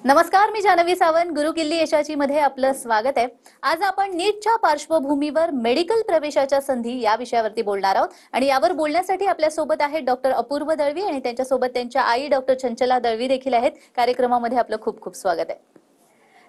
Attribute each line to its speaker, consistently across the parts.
Speaker 1: नमस्कार, मी जानवी सावंत. गुरुकिल्ली यशाची मध्ये आपलं स्वागत आहे. आज आपण नीटच्या पार्श्वभूमीवर मेडिकल प्रवेशाच्या संधी या विषयावरती बोलणार आहोत आणि यावर बोलण्यासाठी आपल्या सोबत आहे डॉक्टर अपूर्व दळवी आणि त्यांच्यासोबत त्यांच्या आई डॉक्टर चंचला दळवी देखील आहेत. कार्यक्रमामध्ये आपलं खूप खूप स्वागत आहे.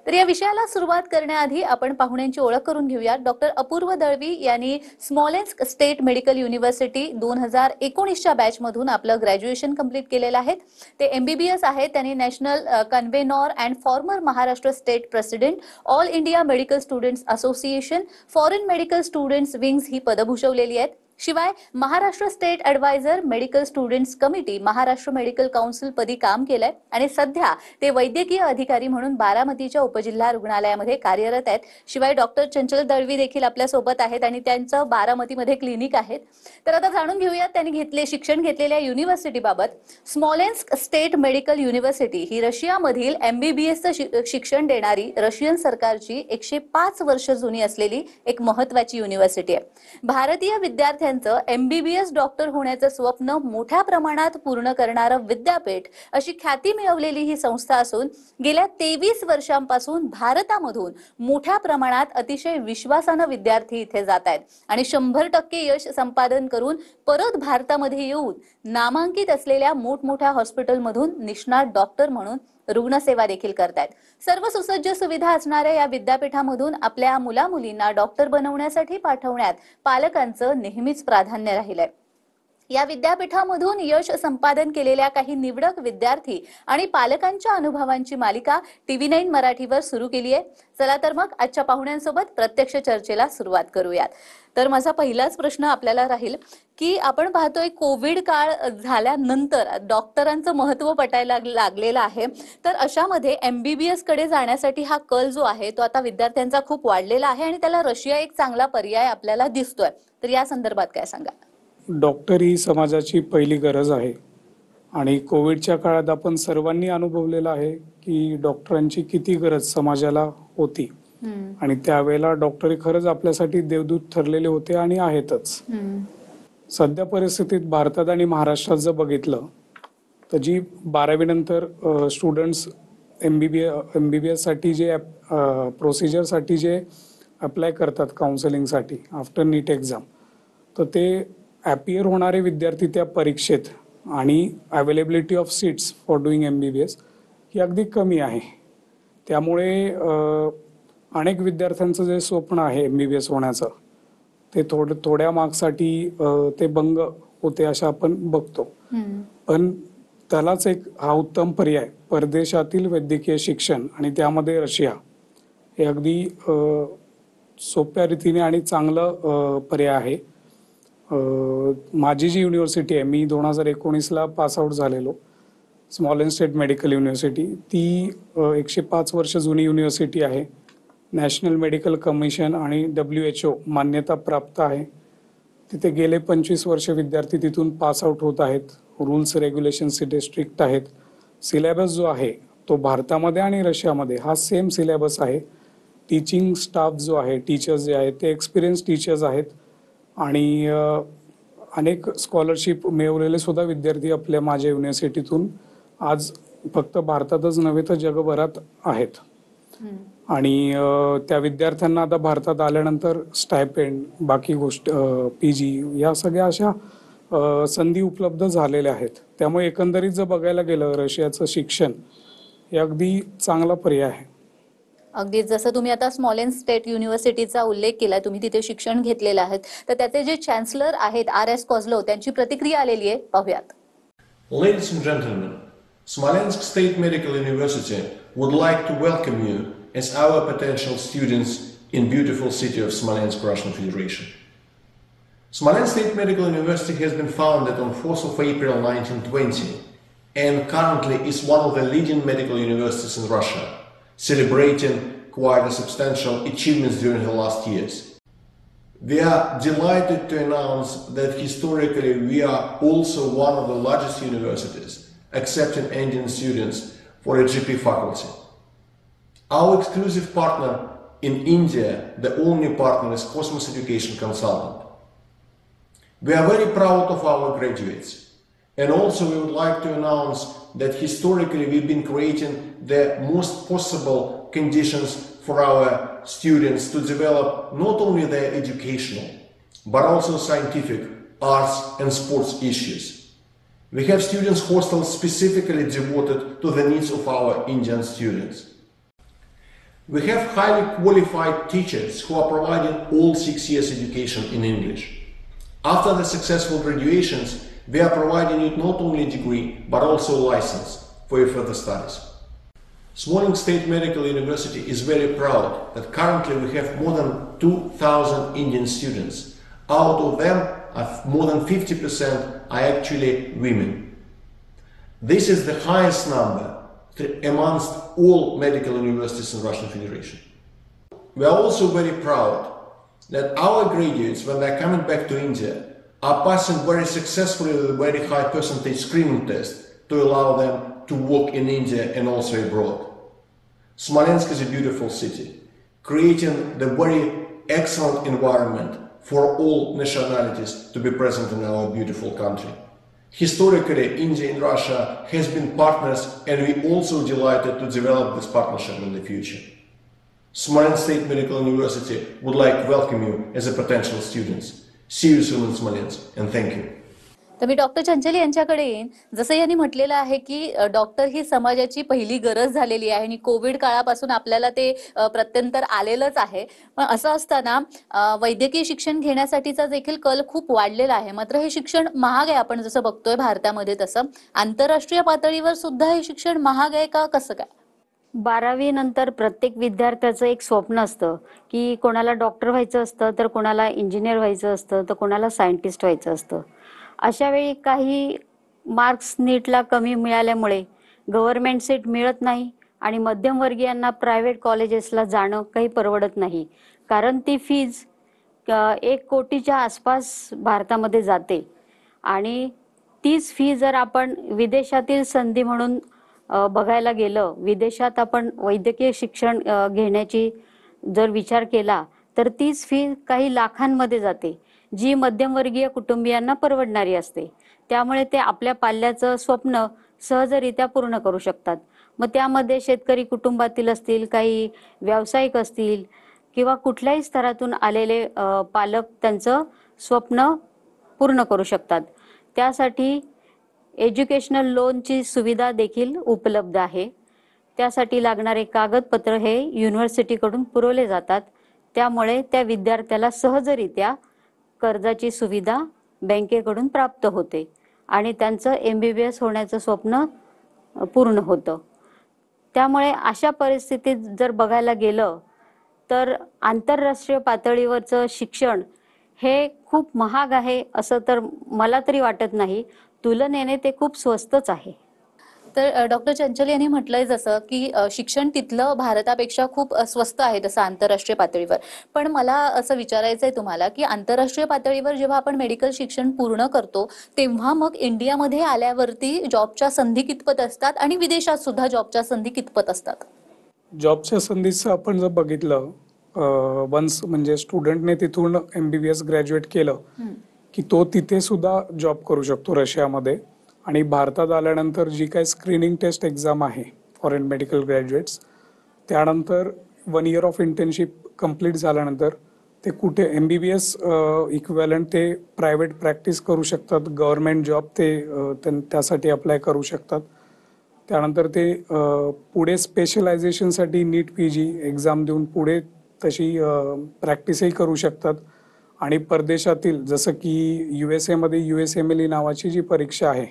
Speaker 1: तर या विषयाला सुरुवात करण्याआधी आपण पाहुण्यांची ओळख करून घेऊया. डॉक्टर अपूर्व दळवी यांनी स्मॉलेन्स्क स्टेट मेडिकल युनिव्हर्सिटी 2019च्या बॅच मधून आपलं ग्रॅज्युएशन कंप्लीट केलेलं आहे. ते MBBS आहेत. त्यांनी national convenor and former Maharashtra state president, all India medical students association, foreign medical students wings ही पदं भूषवलेली आहेत. शिवाय Maharashtra state adviser, medical students committee, Maharashtra medical council पदी काम केलंय आणि सध्या ते वैद्यकीय अधिकारी म्हणून बारामतीच्या उपजिल्हा रुग्णालयामध्ये कार्यरत आहेत. शिवाय डॉक्टर चंचल दळवी देखील आपल्या सोबत आहेत आणि त्यांचं बारामतीमध्ये क्लिनिक आहेत. तर आता जाणून घेऊयात त्यांनी शिक्षण घेतलेल्या युनिव्हर्सिटीबाबत. स्मॉलेन्स्क स्टेट मेडिकल युनिव्हर्सिटी ही रशियामधील MBBSचं शिक्षण देणारी रशियन सरकारची 105 वर्ष जुनी असलेली एक महत्त्वाची युनिव्हर्सिटी आहे. भारतीय विद्यार्थ्यांचं MBBS डॉक्टर होण्याचं स्वप्न मोठ्या प्रमाणात पूर्ण करणारं विद्यापीठ अशी ख्याती मिळवलेली ही संस्था असून गेल्या 23 वर्षांपासून भारतामधून मोठ्या प्रमाणात अतिशय विश्वासानं विद्यार्थी इथे जात आहेत आणि 100% यश संपादन करून परत भारतामध्ये येऊन नामांकित असलेल्या मोठमोठ्या हॉस्पिटलमधून निष्णात डॉक्टर म्हणून रुग्णसेवा देखील करतायत. सर्व सुसज्ज सुविधा असणाऱ्या या विद्यापीठामधून आपल्या मुलामुलींना डॉक्टर बनवण्यासाठी पाठवण्यात पालकांचं नेहमीच प्राधान्य राहिलंय. या विद्यापीठामधून यश संपादन केलेल्या काही निवडक विद्यार्थी आणि पालकांच्या अनुभवांची मालिका TV9 मराठीवर सुरू केली आहे. चला तर मग आजच्या पाहुण्यांसोबत प्रत्यक्ष चर्चेला सुरुवात करूयात. तर माझा पहिलाच प्रश्न आपल्याला राहील की आपण पाहतोय कोविड काळ झाल्यानंतर डॉक्टरांचं महत्त्व पटायला लागलेलं आहे. तर अशामध्ये MBBS कडे जाण्यासाठी हा कल जो आहे तो आता विद्यार्थ्यांचा खूप वाढलेला आहे आणि त्याला रशिया एक चांगला पर्याय आपल्याला दिसतोय. तर या संदर्भात काय सांगा?
Speaker 2: डॉक्टर ही समाजाची पहिली गरज आहे आणि कोविडच्या काळात आपण सर्वांनी अनुभवलेलं आहे की डॉक्टरांची किती गरज समाजाला होती आणि त्यावेळेला डॉक्टर खरंच आपल्यासाठी देवदूत ठरलेले होते आणि आहेतच. सध्या परिस्थितीत भारतात आणि महाराष्ट्रात जर बघितलं तर जी 12वी नंतर स्टुडंट्स MBBS साठी जे प्रोसिजरसाठी जे अप्लाय करतात काउन्सिलिंगसाठी आफ्टर नीट एक्झाम, तर ते ॲपियर होणारे विद्यार्थी त्या परीक्षेत आणि availability of seats for doing MBBS ही अगदी कमी आहे. त्यामुळे अनेक विद्यार्थ्यांचं जे स्वप्न आहे MBBS होण्याचं ते थोड्या मार्क्ससाठी ते भंग होते असं आपण बघतो. पण त्यालाच हा उत्तम पर्याय परदेशातील वैद्यकीय शिक्षण आणि त्यामध्ये रशिया हे अगदी सोप्या रीतीने आणि चांगलं पर्याय आहे. माझी जी युनिव्हर्सिटी आहे, मी 2019ला पासआउट झालेलो, स्मॉलेन्स्क स्टेट मेडिकल युनिव्हर्सिटी, ती 105 वर्ष जुनी युनिव्हर्सिटी आहे. नॅशनल मेडिकल कमिशन आणि WHO मान्यता प्राप्त आहे. तिथे गेले 25 वर्ष विद्यार्थी तिथून पासआउट होत आहेत. रूल्स रेग्युलेशन्स तिथे स्ट्रिक्ट आहेत. सिलेबस जो आहे तो भारतामध्ये आणि रशियामध्ये हा सेम सिलेबस आहे. टीचिंग स्टाफ जो आहे, टीचर्स जे आहेत ते एक्सपिरियन्स टीचर्स आहेत आणि अनेक स्कॉलरशिप मिळवलेले सुद्धा विद्यार्थी माझ्या युनिव्हर्सिटीतून आज फक्त भारतातच नव्हे तर जगभरात आहेत. आणि त्या विद्यार्थ्यांना आता भारतात आल्यानंतर स्टायपेंड, बाकी गोष्ट PG या सगळ्या अशा संधी उपलब्ध झालेल्या आहेत. त्यामुळे एकंदरीत जर बघायला गेलं रशियाचं शिक्षण हे अगदी चांगला पर्याय आहे.
Speaker 1: अगदी जसं तुम्ही आता स्मॉलेन्स्क स्टेट युनिव्हर्सिटीचा उल्लेख केला, तुम्ही तिथे शिक्षण घेतलेलं आहे, तर त्याचे जे chancellor आहेत RS कोझलोव त्यांची प्रतिक्रिया आलेली आहे, पाहूयात.
Speaker 3: Ladies and gentlemen, Smolensk State Medical University would like to welcome you as our potential students in beautiful city of Smolensk, Russian Federation. Smolensk State Medical University has been founded on 4th of April 1920 and currently is one of the leading medical universities in Russia, celebrating quite a substantial achievements during the last years. We are delighted to announce that historically we are also one of the largest universities accepting Indian students for a GP faculty. Our exclusive partner in India, the only partner, is Cosmos Education Consultant. We are very proud of our graduates And also we would like to announce that historically we've been creating the most possible conditions for our students to develop not only their educational, but also scientific, arts and sports issues. We have students hostels specifically devoted to the needs of our Indian students. We have highly qualified teachers who are providing all 6 years education in English. After the successful graduations, we are providing you not only a degree, but also a license for your further studies. Smolensk State Medical University is very proud that currently we have more than 2,000 Indian students. Out of them, more than 50% are actually women. This is the highest number amongst all medical universities in Russian Federation. We are also very proud that our graduates, when they are coming back to India, are passing very successfully with a very high percentage screening test to allow them to work in India and also abroad. Smolensk is a beautiful city, creating the very excellent environment for all nationalities to be present in our beautiful country. Historically, India and Russia has been partners, and we also delighted to develop this partnership in the future. Smolensk State Medical University would like to welcome you as a potential students. See you soon in Smolensk and thank you.
Speaker 1: तर मी doctor चंचल यांच्याकडे येईन. जसं यांनी म्हटलेलं आहे की doctor ही समाजाची पहिली गरज झालेली आहे आणि कोविड काळापासून आपल्याला ते प्रत्यंतर आलेलंच आहे. पण असं असताना वैद्यकीय शिक्षण घेण्यासाठीचा देखील कल खूप वाढलेला आहे. मात्र हे शिक्षण महाग आहे. आपण जसं बघतोय भारतामध्ये तसं आंतरराष्ट्रीय पातळीवर सुद्धा हे शिक्षण महाग आहे का, कसं काय?
Speaker 4: 12वी नंतर प्रत्येक विद्यार्थ्याचं एक स्वप्न असतं की कोणाला डॉक्टर व्हायचं असतं, तर कोणाला इंजिनियर व्हायचं असतं, तर कोणाला सायंटिस्ट व्हायचं असतं. अशा वेळी काही मार्क्स नीटला कमी मिळाल्यामुळे गव्हर्नमेंट सीट मिळत नाही आणि मध्यमवर्गीयांना प्रायव्हेट कॉलेजेसला जाणं काही परवडत नाही. कारण ती फीज 1 कोटीच्या आसपास भारतामध्ये जाते आणि तीच फी जर आपण विदेशातील संधी म्हणून बघायला गेलं, विदेशात आपण वैद्यकीय शिक्षण घेण्याची जर विचार केला तर तीच फी काही लाखांमध्ये जाते, जी मध्यमवर्गीय कुटुंबियांना परवडणारी असते. त्यामुळे ते आपल्या पाल्याचं स्वप्न सहजरित्या पूर्ण करू शकतात. मग त्यामध्ये शेतकरी कुटुंबातील असतील, काही व्यावसायिक असतील किंवा कुठल्याही स्तरातून आलेले पालक त्यांचं स्वप्न पूर्ण करू शकतात. त्यासाठी एज्युकेशनल लोनची सुविधा देखील उपलब्ध आहे. त्यासाठी लागणारे कागदपत्र हे युनिव्हर्सिटीकडून पुरवले जातात. त्यामुळे त्या विद्यार्थ्याला सहजरित्या कर्जाची सुविधा बँकेकडून प्राप्त होते आणि त्यांचं MBBS होण्याचं स्वप्न पूर्ण होतं. त्यामुळे अशा परिस्थितीत जर बघायला गेलं तर आंतरराष्ट्रीय पातळीवरचं शिक्षण हे खूप महाग आहे असं तर मला तरी वाटत नाही. तुलनेने ते खूप स्वस्तच आहे.
Speaker 1: तर डॉक्टर चंचल यांनी म्हटलंय जसं की शिक्षण तिथलं भारतापेक्षा खूप स्वस्त आहे तसं आंतरराष्ट्रीय पातळीवर. पण मला असं विचारायचंय तुम्हाला की आंतरराष्ट्रीय पातळीवर जेव्हा आपण मेडिकल शिक्षण पूर्ण करतो तेव्हा मग इंडियामध्ये आल्यावरती जॉबच्या संधी कितपत असतात आणि विदेशात सुद्धा जॉबच्या संधी कितपत असतात?
Speaker 2: जॉबच्या संधीचं आपण जर बघितलं, वन्स म्हणजे स्टुडंटने तिथून MBBS ग्रॅज्युएट केलं की तो तिथे सुद्धा जॉब करू शकतो रशियामध्ये. आणि भारतात आल्यानंतर जी काही स्क्रीनिंग टेस्ट एक्झाम आहे फॉरेन मेडिकल ग्रॅज्युएट्स, त्यानंतर 1 इयर ऑफ इंटर्नशिप कंप्लीट झाल्यानंतर ते कुठे MBBS इक्विव्हॅलंट ते प्रायव्हेट प्रॅक्टिस करू शकतात. गव्हर्नमेंट जॉब ते त्यासाठी अप्लाय करू शकतात. त्यानंतर ते पुढे स्पेशलायझेशनसाठी नीट PG एक्झाम देऊन पुढे तशी प्रॅक्टिसही करू शकतात. आणि परदेशातील जसं की USA मध्ये USMLE नावाची जी परीक्षा आहे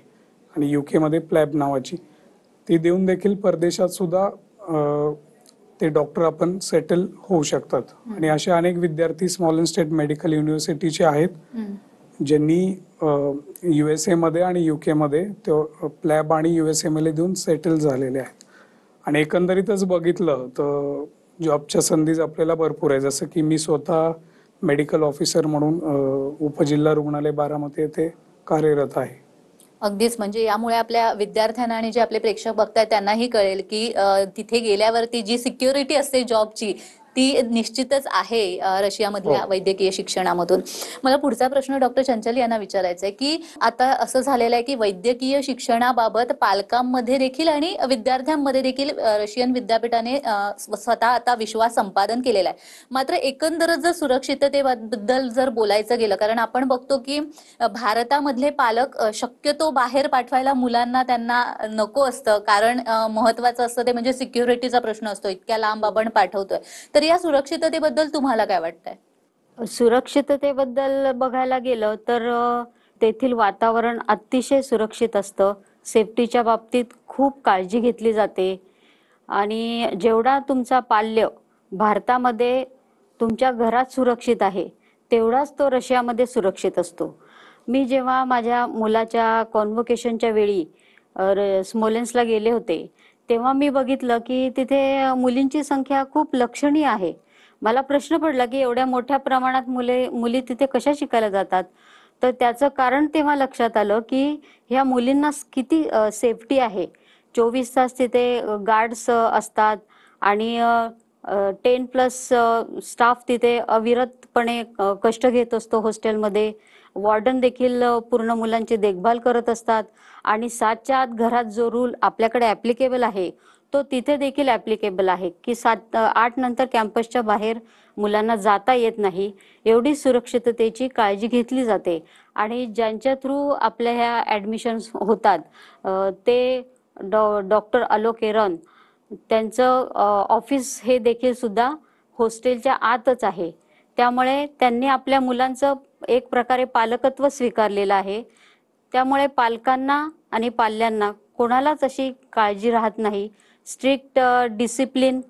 Speaker 2: आणि UK मध्ये प्लॅब नावाची, ती देऊन देखील परदेशात सुद्धा ते डॉक्टर आपण सेटल होऊ शकतात. आणि असे अनेक विद्यार्थी स्मॉलेंस्क स्टेट मेडिकल युनिव्हर्सिटीचे आहेत ज्यांनी USA मध्ये आणि UK मध्ये प्लॅब आणि USMLE देऊन सेटल झालेले आहेत. आणि एकंदरीतच बघितलं तर जॉबच्या संधी आपल्याला भरपूर आहे. जसं की मी स्वतः मेडिकल ऑफिसर म्हणून उपजिल्हा रुग्णालय बारामती येथे कार्यरत आहे.
Speaker 1: अगदीच, म्हणजे यामुळे आपल्या विद्यार्थ्यांना आणि जे आपले प्रेक्षक बघतायत त्यांनाही कळेल की तिथे गेल्यावरती जी सिक्युरिटी असते जॉबची ती निश्चितच आहे रशियामधल्या
Speaker 2: हो.
Speaker 1: वैद्यकीय शिक्षणामधून. मला पुढचा प्रश्न डॉक्टर चंचल यांना विचारायचा आहे की आता असं झालेलं आहे की वैद्यकीय शिक्षणाबाबत पालकांमध्ये देखील आणि विद्यार्थ्यांमध्ये देखील रशियन विद्यापीठाने स्वतः आता विश्वास संपादन केलेला आहे. मात्र एकंदरच जर सुरक्षिततेबद्दल जर बोलायचं गेलं, कारण आपण बघतो की भारतामधले पालक शक्यतो बाहेर पाठवायला मुलांना त्यांना नको असतं, कारण महत्वाचं असतं ते म्हणजे सिक्युरिटीचा प्रश्न असतो, इतक्या लांब आपण पाठवतोय. तर या सुरक्षिततेबद्दल तुम्हाला काय वाटतंय?
Speaker 4: सुरक्षिततेबद्दल बघायला गेलं तर तेथील वातावरण अतिशय सुरक्षित असतं. सेफ्टीच्या बाबतीत खूप काळजी घेतली जाते आणि जेवढा तुमचा पाल्य भारतामध्ये तुमच्या घरात सुरक्षित आहे, तेवढाच तो रशियामध्ये सुरक्षित असतो. मी जेव्हा माझ्या मुलाच्या कॉन्व्होकेशनच्या वेळी स्मोलेन्सला गेले होते, तेव्हा मी बघितलं की तिथे मुलींची संख्या खूप लक्षणीय आहे. मला प्रश्न पडला की एवढ्या मोठ्या प्रमाणात मुली तिथे कशा शिकायला जातात. तर त्याचं कारण तेव्हा लक्षात आलं की ह्या मुलींना किती सेफ्टी आहे. 24 तास तिथे गार्ड्स असतात आणि 10+ स्टाफ तिथे अविरतपणे कष्ट घेत असतो हॉस्टेलमध्ये. वॉर्डन देखील पूर्ण मुलांची देखभाल करत असतात आणि 7च्या आत घरात जो रूल आपल्याकडे ऍप्लिकेबल आहे तो तिथे देखील ऍप्लिकेबल आहे की 8 नंतर कॅम्पसच्या बाहेर मुलांना जाता येत नाही. एवढी सुरक्षिततेची काळजी घेतली जाते आणि ज्यांच्या थ्रू आपल्या ह्या ऍडमिशन्स होतात ते डॉक्टर अलोक एरन, त्यांचं ऑफिस हे देखील सुद्धा हॉस्टेलच्या आतच आहे. त्यामुळे त्यांनी आपल्या मुलांचं एक प्रकारे पालकत्व स्वीकारलेलं आहे. त्यामुळे पालकांना आणि पाल्यांना कोणालाच अशी काळजी राहत नाही. स्ट्रिक्ट डिसिप्लिन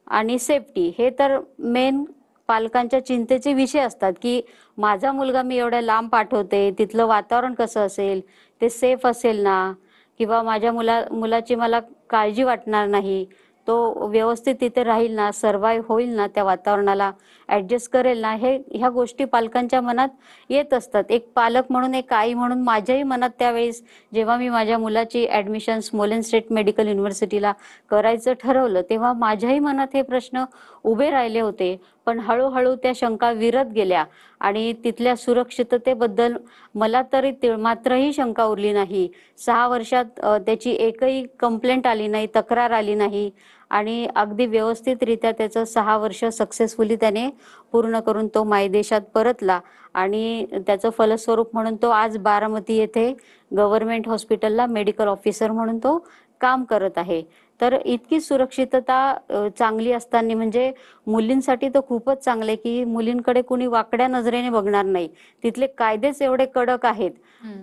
Speaker 4: आणि सेफ्टी हे तर मेन पालकांच्या चिंतेचे विषय असतात की माझा मुलगा मी एवढ्या लांब पाठवते, तिथलं वातावरण कसं असेल, ते सेफ असेल ना, किंवा माझ्या मुलाची मला काळजी वाटणार नाही, तो व्यवस्थित तिथे राहील ना, सर्व्हाइव्ह होईल ना, त्या वातावरणाला ऍडजस्ट करेल ना, ह्या गोष्टी पालकांच्या मनात येत असतात. एक पालक म्हणून, एक आई म्हणून माझ्याही मनात त्यावेळेस जेव्हा मी माझ्या मुलाची ऍडमिशन स्मोलेन्स स्टेट मेडिकल युनिव्हर्सिटीला करायचं ठरवलं, तेव्हा माझ्याही मनात हे प्रश्न उभे राहिले होते. पण हळूहळू त्या शंका विरत गेल्या आणि तिथल्या सुरक्षिततेबद्दल मला तरी मात्रही शंका उरली नाही. 6 वर्षात त्याची एकही कंप्लेंट आली नाही, तक्रार आली नाही आणि अगदी व्यवस्थितरित्या त्याचं 6 वर्ष सक्सेसफुली त्याने पूर्ण करून तो मायदेशात परतला आणि त्याचं फलस्वरूप म्हणून तो आज बारामती येथे गव्हर्नमेंट हॉस्पिटलला मेडिकल ऑफिसर म्हणून तो काम करत आहे. तर इतकी सुरक्षितता चांगली असताना म्हणजे मुलींसाठी तर खूपच चांगले की मुलींकडे कुणी वाकड्या नजरेने बघणार नाही. तिथले कायदेच एवढे कडक आहेत.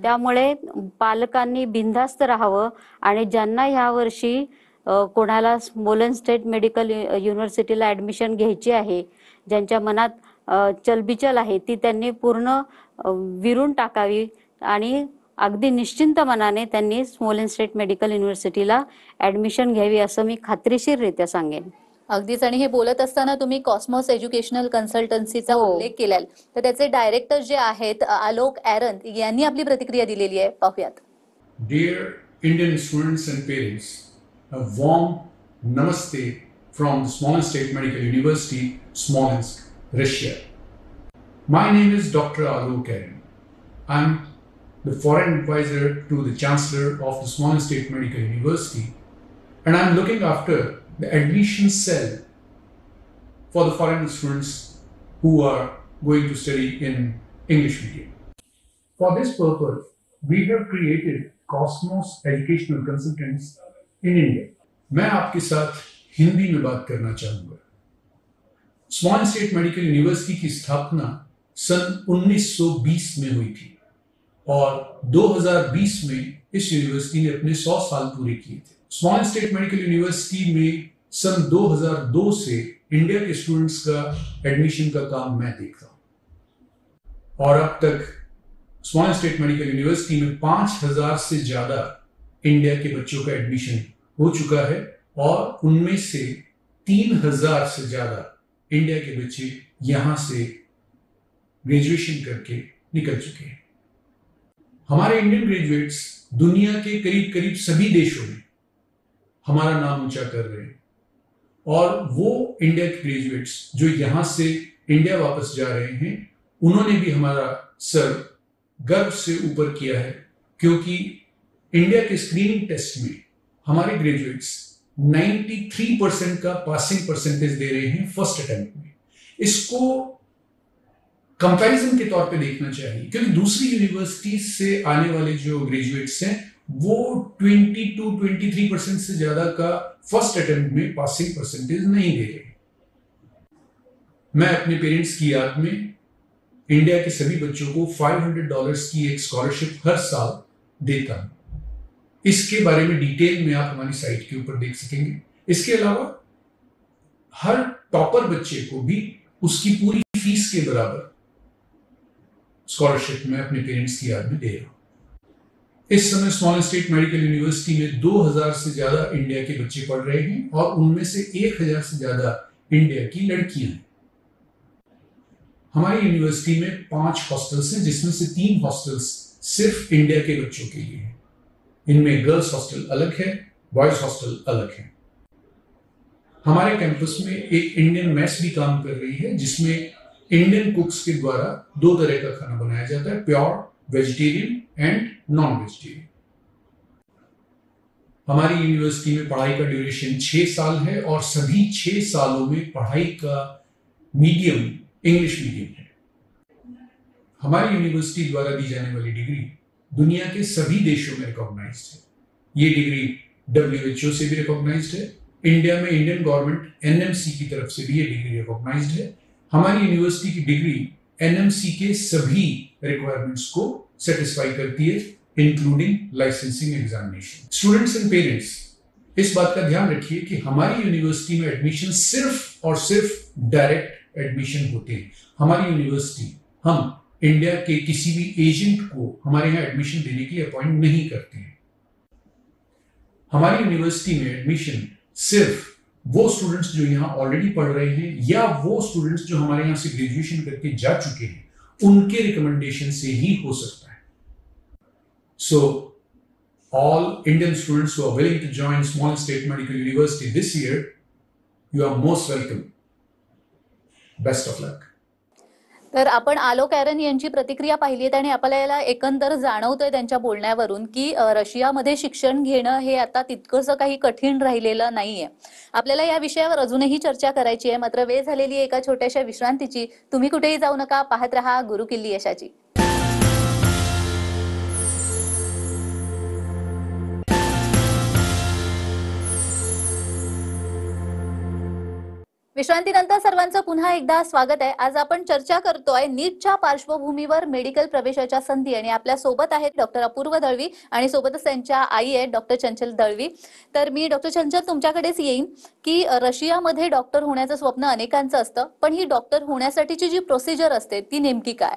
Speaker 4: त्यामुळे पालकांनी बिनधास्त राहावं आणि ज्यांना ह्या वर्षी कोणाला स्मोलेन्स स्टेट मेडिकल युनिव्हर्सिटीला ऍडमिशन घ्यायची आहे, ज्यांच्या मनात चलबिचल आहे, ती त्यांनी पूर्ण विरून टाकावी आणि अगदी निश्चिंत मनाने त्यांनी स्मोलेन्स स्टेट मेडिकल युनिव्हर्सिटीला ऍडमिशन घ्यावी असं मी खात्रीशीररित्या सांगेन.
Speaker 1: अगदीच. आणि हे बोलत असताना तुम्ही कॉस्मॉस एज्युकेशनल कन्सल्टन्सीचा
Speaker 4: हो.
Speaker 1: उल्लेख केलाय, तर त्याचे डायरेक्टर जे आहेत अलोक एरन यांनी आपली प्रतिक्रिया दिलेली आहे, पाहूयात.
Speaker 5: Dear Indian students and parents, a warm namaste from the Smolensk State Medical University, Smolensk, Russia. My name is Dr. Alok Erin. I'm the foreign advisor to the Chancellor of the Smolensk State Medical University, and I'm looking after the admission cell for the foreign students who are going to study in English medium. For this purpose, we have created Cosmos Educational Consultants in India. मैं आपके साथ हिंदी में बात करना चाहूंगा. स्मॉलेन्स state medical university की स्थापना सन 1920 में हुई थी और 2020 में इस यूनिवर्सिटी ने अपने 100 साल पूरे किए थे. स्मॉलेन्स स्टेट मेडिकल यूनिवर्सिटी में सन 2002 से इंडिया के स्टूडेंट्स का एडमिशन का काम मैं देख रहा हूं और अब तक स्मॉलेन्स स्टेट मेडिकल यूनिवर्सिटी में 5000 से ज्यादा इंडिया के बच्चों का एडमिशन हो चुका है और उनमें से 3000 से ज्यादा इंडिया के बच्चे यहां से ग्रेजुएशन करके निकल चुके हैं. हमारे इंडियन ग्रेजुएट्स दुनिया के करीब करीब सभी देशों में हमारा नाम ऊंचा कर रहे हैं और वो इंडिया के ग्रेजुएट्स जो यहाँ से इंडिया वापस जा रहे हैं, उन्होंने भी हमारा सर गर्व से ऊपर किया है, क्योंकि इंडिया के स्क्रीनिंग टेस्ट में हमारे ग्रेजुएट्स 93% का पासिंग परसेंटेज दे रहे हैं फर्स्ट अटेम्प्ट में। इसको कंपैरिजन के तौर पे देखना चाहिए, क्योंकि दूसरी यूनिवर्सिटी से आने वाले जो ग्रेजुएट्स हैं वो 22-23% से ज्यादा का फर्स्ट अटेम्प्ट में पासिंग परसेंटेज नहीं दे रहे। मैं अपने पेरेंट्स की याद में इंडिया के सभी बच्चों को $500 की एक स्कॉलरशिप हर साल देता हूं। इसके बारे में डिटेल में आप हमारी साइट के ऊपर देख सकेंगे। इसके अलावा हर टॉपर बच्चे को भी उसकी पूरी फीस के बराबर स्कॉलरशिप मैं अपने पेरेंट्स की याद में दे रहा हूं। इस समय स्मॉलेंस स्टेट मेडिकल यूनिवर्सिटी में 2000 से ज्यादा इंडिया के बच्चे पढ़ रहे हैं और उनमें से 1000 से ज्यादा इंडिया की लड़कियां हैं। हमारी यूनिवर्सिटी में 5 हॉस्टल्स हैं, जिसमें से 3 हॉस्टल्स सिर्फ इंडिया के बच्चों के लिए हैं। इनमें गर्ल्स हॉस्टल अलग है, बॉयज हॉस्टल अलग है। हमारे कैंपस में एक इंडियन मेस भी काम कर रही है, जिसमें इंडियन कुक्स के द्वारा 2 तरह का खाना बनाया जाता है, pure vegetarian end non vegetarian. हमारी यूनिवर्सिटी में पढ़ाई का ड्यूरेशन 6 साल है और सभी 6 सालों में पढ़ाई का मीडियम इंग्लिश मीडियम है। हमारी यूनिवर्सिटी द्वारा दी जाने वाली डिग्री दुनिया के सभी देशों में रिकॉग्नाइज्ड है। ये डिग्री WHO से भी रिकॉग्नाइज्ड है। इंडिया में इंडियन गवर्नमेंट NMC की तरफ से भी ये डिग्री रिकॉग्नाइज्ड है। हमारी यूनिवर्सिटी की डिग्री NMC के सभी रिक्वायरमेंट्स को सेटिस्फाई करती है, including licensing examination. Students and parents, इस बात का ध्यान रखिए कि हमारी यूनिवर्सिटी में एडमिशन सिर्फ और सिर्फ डायरेक्ट एडमिशन होते हैं। हमारी यूनिवर्सिटी हम इंडिया के किसी भी एजेंट को हमारे यहाँ एडमिशन देने के लिए अपॉइंट नहीं करते हैं। हमारी यूनिवर्सिटी में एडमिशन सिर्फ वो स्टूडेंट्स जो यहाँ ऑलरेडी पढ़ रहे हैं या वो स्टूडेंट्स जो हमारे यहाँ से ग्रेजुएशन करके जा चुके हैं, उनके रिकमेंडेशन से ही हो सकता है। So all Indian students who are willing to join Small State Medical University this year, you are most welcome. Best of luck.
Speaker 1: तर आपण आलोक ॲरन यांची प्रतिक्रिया पाहिली आहे आणि आपल्याला एकंदर जाणवतंय त्यांच्या बोलण्यावरून की रशियामध्ये शिक्षण घेणं हे आता तितकंसं काही कठीण राहिलेलं नाहीये। आपल्याला या विषयावर अजूनही चर्चा करायची आहे, मात्र वेळ झालेली आहे एका छोट्याशा विश्रांतीची। तुम्ही कुठेही जाऊ नका, पाहत रहा गुरुकिल्ली यशाची। विश्रांतीनंतर सर्वांचं पुन्हा एकदा स्वागत आहे। आज आपण चर्चा करतोय नीटच्या पार्श्वभूमीवर मेडिकल प्रवेशाच्या संधी आणि आपल्या सोबत आहेत डॉक्टर अपूर्व दळवी आणि सोबतच त्यांच्या आई आहेत डॉक्टर चंचल दळवी। तर मी डॉक्टर चंचल तुमच्याकडेच येईन की रशियामध्ये डॉक्टर होण्याचं स्वप्न अनेकांचं असतं, पण ही डॉक्टर होण्यासाठीची जी प्रोसिजर असते ती नेमकी काय?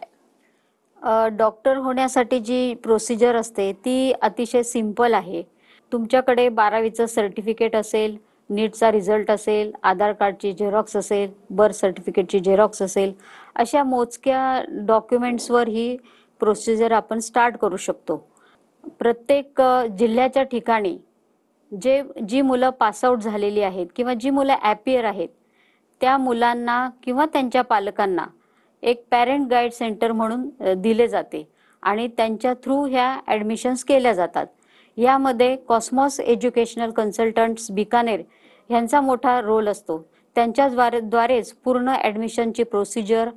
Speaker 4: डॉक्टर होण्यासाठी जी प्रोसिजर असते ती अतिशय सिंपल आहे। तुमच्याकडे 12वीचं सर्टिफिकेट असेल, नीटचा रिझल्ट असेल, आधार कार्डची झेरॉक्स असेल, बर्थ सर्टिफिकेटची झेरॉक्स असेल, अशा मोजक्या डॉक्युमेंट्सवर ही प्रोसिजर आपण स्टार्ट करू शकतो। प्रत्येक जिल्ह्याच्या ठिकाणी जी मुलं पासआउट झालेली आहेत किंवा जी मुलं ॲपियर आहेत त्या मुलांना किंवा त्यांच्या पालकांना एक पॅरेंट गाईड सेंटर म्हणून दिले जाते आणि त्यांच्या थ्रू ह्या ॲडमिशन्स केल्या जातात। यामध्ये कॉस्मॉस एज्युकेशनल कन्सल्टंट्स बिकानेर यांचा मोठा रोल असतो। त्यांच्याद्वारेच पूर्ण ॲडमिशनची प्रोसिजर,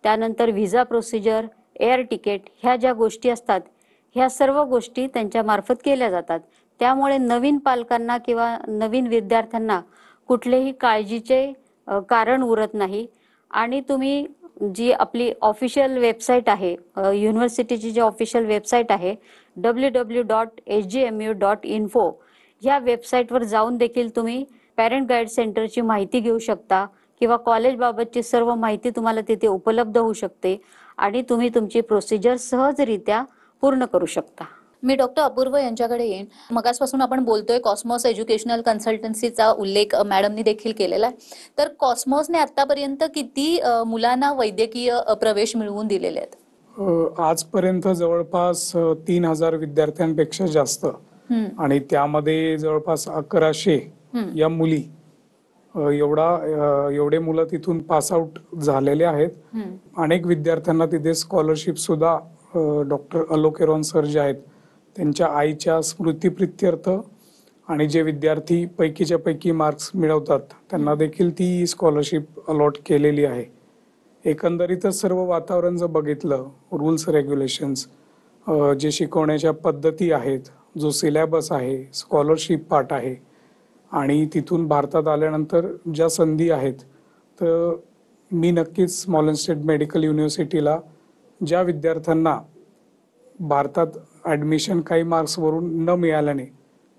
Speaker 4: त्यानंतर व्हिसा प्रोसिजर, एअर तिकीट ह्या ज्या गोष्टी असतात ह्या सर्व गोष्टी त्यांच्या मार्फत केल्या जातात। त्यामुळे नवीन पालकांना किंवा नवीन विद्यार्थ्यांना कुठलेही काळजीचे कारण उरत नाही। आणि तुम्ही जी आपली ऑफिशियल वेबसाईट आहे, युनिव्हर्सिटीची जी ऑफिशियल वेबसाईट आहे www.sgmu.info या वेबसाईटवर जाऊन देखील तुम्ही पॅरेंट गाईड सेंटरची माहिती घेऊ शकता किंवा कॉलेज बाबतची सर्व माहिती तुम्हाला तिथे उपलब्ध होऊ शकते आणि तुम्ही तुमची प्रोसिजर सहजरित्या पूर्ण करू शकता।
Speaker 1: मी डॉक्टर अपूर्व यांच्याकडे येईन। मगासपासून आपण बोलतोय कॉस्मॉस एज्युकेशनल कन्सल्टन्सीचा उल्लेख मॅडमनी देखील केलेला आहे। तर कॉस्मॉसने आतापर्यंत किती मुलांना वैद्यकीय प्रवेश मिळवून दिलेले आहेत?
Speaker 2: आजपर्यंत जवळपास 3000 विद्यार्थ्यांपेक्षा जास्त आणि त्यामध्ये जवळपास 1100 या मुली एवढे मुलं तिथून पास आउट झालेले आहेत. अनेक विद्यार्थ्यांना तिथे स्कॉलरशिप सुद्धा डॉक्टर अलोकेरॉन सर जे आहेत त्यांच्या आईच्या स्मृतिप्रित्यर्थ आणि जे विद्यार्थी पैकीच्या पैकी मार्क्स मिळवतात त्यांना देखील ती स्कॉलरशिप अलॉट केलेली आहे. एकंदरीतच सर्व वातावरण जर बघितलं, रूल्स रेग्युलेशन्स, जे शिकवण्याच्या पद्धती आहेत, जो सिलेबस आहे, स्कॉलरशिप पार्ट आहे आणि तिथून भारतात आल्यानंतर ज्या संधी आहेत, तर मी नक्कीच स्मॉलन्स स्टेट मेडिकल युनिव्हर्सिटीला ज्या विद्यार्थ्यांना भारतात ॲडमिशन काही मार्क्सवरून न मिळाल्याने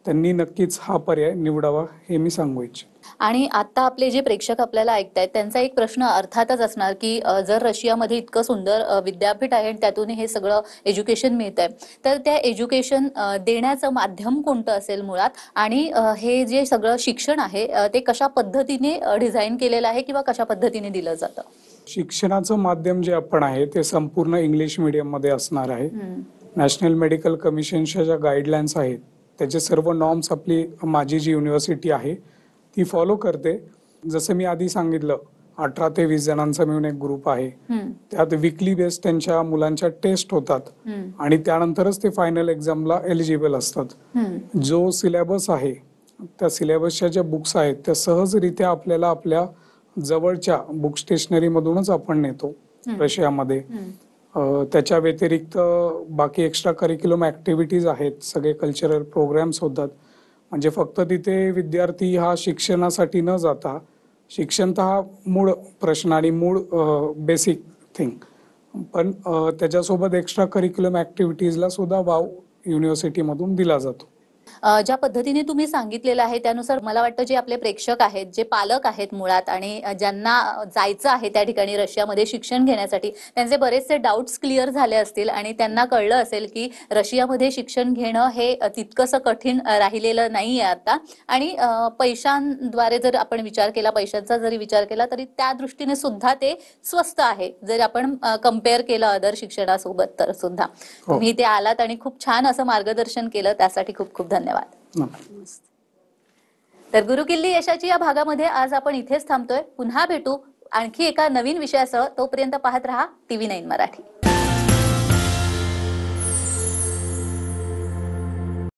Speaker 2: त्यांनी नक्कीच हा पर्याय निवडावा हे मी सांगू इच्छितो.
Speaker 1: आणि आता आपले जे प्रेक्षक आपल्याला ऐकतायत त्यांचा एक प्रश्न अर्थातच असणार की जर रशियामध्ये इतकं सुंदर विद्यापीठ आहे आणि त्यातून हे सगळं एज्युकेशन मिळत आहे, तर त्या एज्युकेशन देण्याचं माध्यम कोणतं असेल मुळात, आणि हे जे सगळं शिक्षण आहे ते कशा पद्धतीने डिझाईन केलेलं आहे किंवा कशा पद्धतीने दिलं जातं?
Speaker 2: शिक्षणाचं माध्यम जे आपण आहे ते संपूर्ण इंग्लिश मीडियममध्ये असणार आहे. नॅशनल मेडिकल कमिशनच्या ज्या गाईडलाईन्स आहेत त्याचे सर्व नॉर्म्स आपली माझी जी युनिव्हर्सिटी आहे ती फॉलो करते. जसं मी आधी सांगितलं, 18 ते 20 जणांचा मिळून एक ग्रुप आहे. त्यात वीकली बेस त्यांच्या मुलांच्या टेस्ट होतात आणि त्यानंतरच ते फायनल एक्झामला एलिजिबल असतात. जो सिलेबस आहे त्या सिलेबसच्या ज्या बुक्स आहेत त्या सहजरित्या आपल्याला आपल्या जवळच्या बुक स्टेशनरी मधूनच आपण नेतो रशियामध्ये. त्याच्या व्यतिरिक्त बाकी एक्स्ट्रा करिक्युलम ऍक्टिव्हिटीज आहेत, सगळे कल्चरल प्रोग्राम्स होतात. म्हणजे फक्त तिथे विद्यार्थी हा शिक्षणासाठी न जाता, शिक्षण तर हा मूळ प्रश्न आणि मूळ बेसिक थिंग, पण त्याच्यासोबत एक्स्ट्रा करिक्युलम ऍक्टिव्हिटीजला सुद्धा वाव युनिव्हर्सिटीमधून दिला जातो.
Speaker 1: ज्या पद्धतीने तुम्ही सांगितलेलं आहे त्यानुसार मला वाटतं जे आपले प्रेक्षक आहेत, जे पालक आहेत मुळात आणि ज्यांना जायचं आहे त्या ठिकाणी रशियामध्ये शिक्षण घेण्यासाठी, त्यांचे बरेचसे डाऊट्स क्लिअर झाले असतील आणि त्यांना कळलं असेल की रशियामध्ये शिक्षण घेणं हे तितकंसं कठीण राहिलेलं नाहीये आता. आणि पैशांद्वारे जर आपण विचार केला, पैशांचा जरी विचार केला तरी त्या दृष्टीने सुद्धा ते स्वस्त आहे जर आपण कम्पेअर केलं अदर शिक्षणासोबत तर सुद्धा. तुम्ही इथे आलात आणि खूप छान असं मार्गदर्शन केलं, त्यासाठी खूप खूप धन्यवाद. तर गुरुकिल्ली यशाची या भागामध्ये आज आपण इथेच थांबतोय. पुन्हा भेटू आणखी एका नवीन विषयासह. तोपर्यंत पाहत रहा TV9 मराठी.